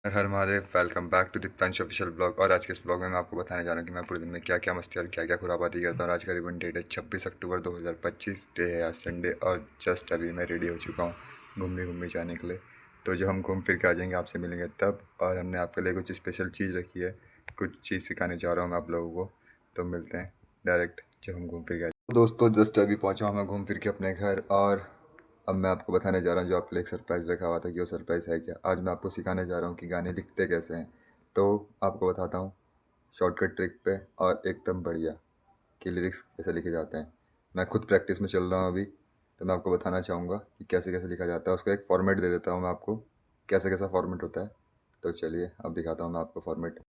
हर हर Mahadev. Welcome back to Diptansh official blog. और आज के इस ब्लॉग में मैं आपको बताने जा रहा हूँ कि मैं पूरे दिन में क्या क्या मस्ती और क्या क्या खुरापाती करता हूँ। आज करीबन डेट है 26 अक्टूबर 2025। डे है आज संडे और जस्ट अभी मैं रेडी हो चुका हूँ घूमने जाने के लिए। तो जब हम घूम फिर के आ जाएंगे आपसे मिलेंगे तब। और हमने आपके लिए कुछ स्पेशल चीज़ रखी है, कुछ चीज़ सिखाने जा रहा हूँ मैं आप लोगों को। तो मिलते हैं डायरेक्ट जब हम घूम फिर के तो दोस्तों जस्ट अभी पहुँचा हूँ मैं घूम फिर के अपने घर। और अब मैं आपको बताने जा रहा हूँ जो आपके लिए एक सरप्राइज़ रखा हुआ था कि वो सरप्राइज़ है क्या। आज मैं आपको सिखाने जा रहा हूँ कि गाने लिखते कैसे हैं। तो आपको बताता हूँ शॉर्टकट ट्रिक पे और एकदम बढ़िया कि लिरिक्स कैसे लिखे जाते हैं। मैं खुद प्रैक्टिस में चल रहा हूँ अभी, तो मैं आपको बताना चाहूँगा कि कैसे कैसे लिखा जाता है। उसका एक फॉर्मेट दे देता हूँ मैं आपको, कैसे कैसा फॉर्मेट होता है। तो चलिए अब दिखाता हूँ मैं आपको फॉर्मेट।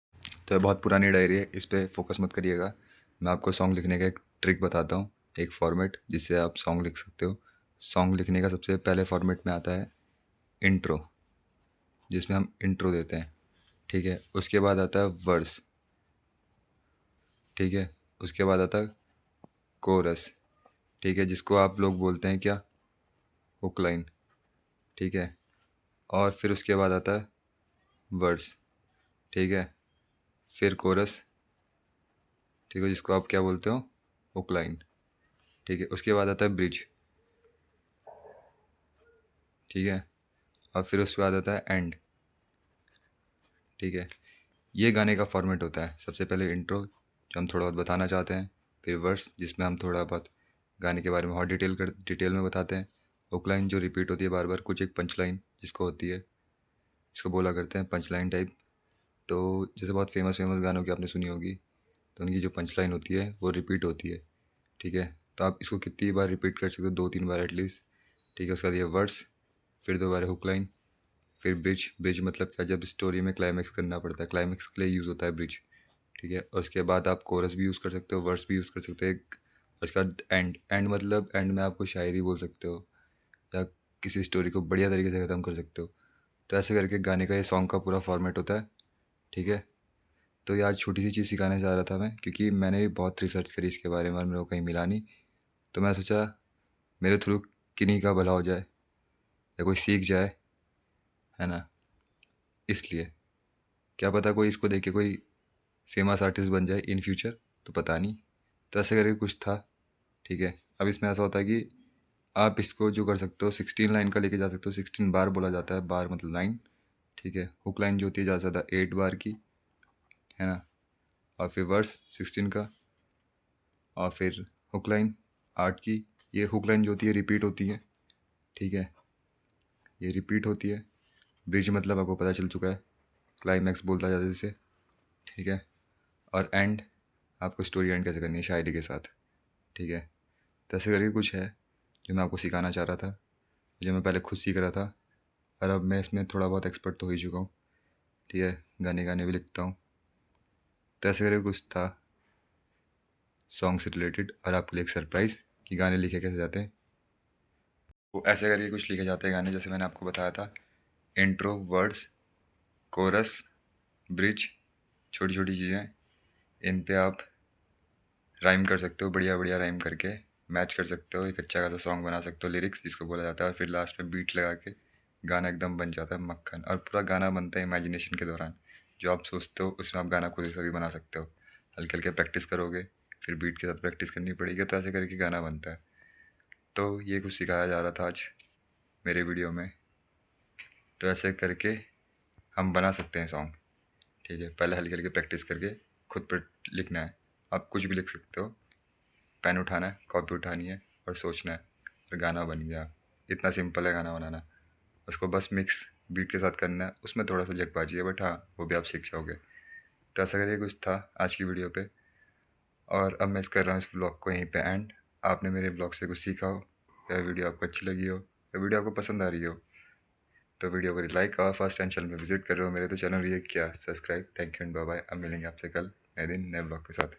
तो ये बहुत पुरानी डायरी है, इस पर फोकस मत करिएगा। मैं आपको सॉन्ग लिखने का एक ट्रिक बताता हूँ, एक फॉर्मेट जिससे आप सॉन्ग लिख सकते हो। सॉन्ग लिखने का सबसे पहले फॉर्मेट में आता है इंट्रो, जिसमें हम इंट्रो देते हैं। ठीक है, उसके बाद आता है वर्स। ठीक है, उसके बाद आता है कोरस। ठीक है, जिसको आप लोग बोलते हैं क्या, हुक लाइन। ठीक है, और फिर उसके बाद आता है वर्स। ठीक है, फिर कोरस। ठीक है, जिसको आप क्या बोलते हो, हुक लाइन। ठीक है, उसके बाद आता है ब्रिज। ठीक है, और फिर उसके बाद आता है एंड। ठीक है, ये गाने का फॉर्मेट होता है। सबसे पहले इंट्रो जो हम थोड़ा बहुत बताना चाहते हैं, फिर वर्स जिसमें हम थोड़ा बहुत गाने के बारे में और डिटेल में बताते हैं। हुक लाइन जो रिपीट होती है बार बार, कुछ एक पंच लाइन जिसको होती है, इसको बोला करते हैं पंच लाइन टाइप। तो जैसे बहुत फेमस फेमस गानों की आपने सुनी होगी, तो उनकी जो पंच लाइन होती है वो रिपीट होती है। ठीक है, तो आप इसको कितनी बार रिपीट कर सकते हो, 2-3 बार एटलीस्ट। ठीक है, उसके बाद ये वर्स, फिर दोबारा हुक लाइन, फिर ब्रिज। ब्रिज मतलब क्या, जब स्टोरी में क्लाइमैक्स करना पड़ता है, क्लाइमैक्स के लिए यूज़ होता है ब्रिज। ठीक है, और उसके बाद आप कोरस भी यूज़ कर सकते हो, वर्स भी यूज़ कर सकते हो एक। और उसके बाद एंड। एंड मतलब एंड में आपको शायरी बोल सकते हो या किसी स्टोरी को बढ़िया तरीके से ख़त्म कर सकते हो। तो ऐसे करके गाने का ये सॉन्ग का पूरा फॉर्मेट होता है। ठीक है, तो ये आज छोटी सी चीज़ सिखाने जा रहा था मैं, क्योंकि मैंने भी बहुत रिसर्च करी इसके बारे में और मेरे को कहीं मिला नहीं। तो मैं सोचा मेरे थ्रू किन्हीं का भला हो जाए या कोई सीख जाए, है ना। इसलिए क्या पता कोई इसको देख के कोई फेमस आर्टिस्ट बन जाए इन फ्यूचर, तो पता नहीं। तो ऐसे करके कुछ था। ठीक है, अब इसमें ऐसा होता है कि आप इसको जो कर सकते हो 16 लाइन का लेके जा सकते हो। 16 बार बोला जाता है, बार मतलब लाइन। ठीक है, हुक लाइन जो होती है ज़्यादा से ज़्यादा 8 बार की, है ना। और फिर वर्स 16 का, और फिर हुक लाइन 8 की। ये हुक लाइन जो होती है रिपीट होती है। ठीक है, ये रिपीट होती है। ब्रिज मतलब आपको पता चल चुका है, क्लाइमैक्स बोलता जाता है जिसे। ठीक है, और एंड आपको स्टोरी एंड कैसे करनी है, शायरी के साथ। ठीक है, तो ऐसे करके कुछ है जो मैं आपको सिखाना चाह रहा था, जो मैं पहले खुद सीख रहा था। और अब मैं इसमें थोड़ा बहुत एक्सपर्ट तो हो ही चुका हूँ। ठीक है, गाने गाने भी लिखता हूँ। तो ऐसे करके कुछ था सॉन्ग से रिलेटेड, और आपके लिए एक सरप्राइज़ कि गाने लिखे कैसे जाते हैं। वो ऐसे करके कुछ लिखे जाते हैं गाने, जैसे मैंने आपको बताया था। इंट्रो, वर्ड्स, कोरस, ब्रिज, छोटी छोटी चीज़ें। इन पे आप राइम कर सकते हो, बढ़िया बढ़िया राइम करके मैच कर सकते हो, एक अच्छा खासा सॉन्ग बना सकते हो, लिरिक्स जिसको बोला जाता है। और फिर लास्ट में बीट लगा के गाना एकदम बन जाता है मक्खन। और पूरा गाना बनता है इमेजिनेशन के दौरान। जो आप सोचते हो उसमें आप गाना खुद से भी बना सकते हो। हल्के हल्के प्रैक्टिस करोगे, फिर बीट के साथ प्रैक्टिस करनी पड़ेगी, तो ऐसे करके गाना बनता है। तो ये कुछ सिखाया जा रहा था आज मेरे वीडियो में। तो ऐसे करके हम बना सकते हैं सॉन्ग। ठीक है, पहले हल्की हल्की प्रैक्टिस करके खुद पर लिखना है। आप कुछ भी लिख सकते हो, पेन उठाना है, कॉपी उठानी है और सोचना है, और गाना बन गया। इतना सिंपल है गाना बनाना। उसको बस मिक्स बीट के साथ करना है, उसमें थोड़ा सा जगबाजी है बट हाँ वो भी आप सीख जाओगे। तो ऐसा करके कुछ था आज की वीडियो पे। और अब मैं कर रहा हूँ इस ब्लॉग को यहीं पे एंड। आपने मेरे ब्लॉग से कुछ सीखा हो, या वीडियो आपको अच्छी लगी हो, या वीडियो आपको पसंद आ रही हो, तो वीडियो को लाइक और फर्स्ट टाइम चैनल में विजिट कर रहे हो मेरे, तो चैनल ये क्या subscribe. Thank you and bye bye. अब मिलेंगे आपसे कल नए दिन नए ब्लॉग के साथ।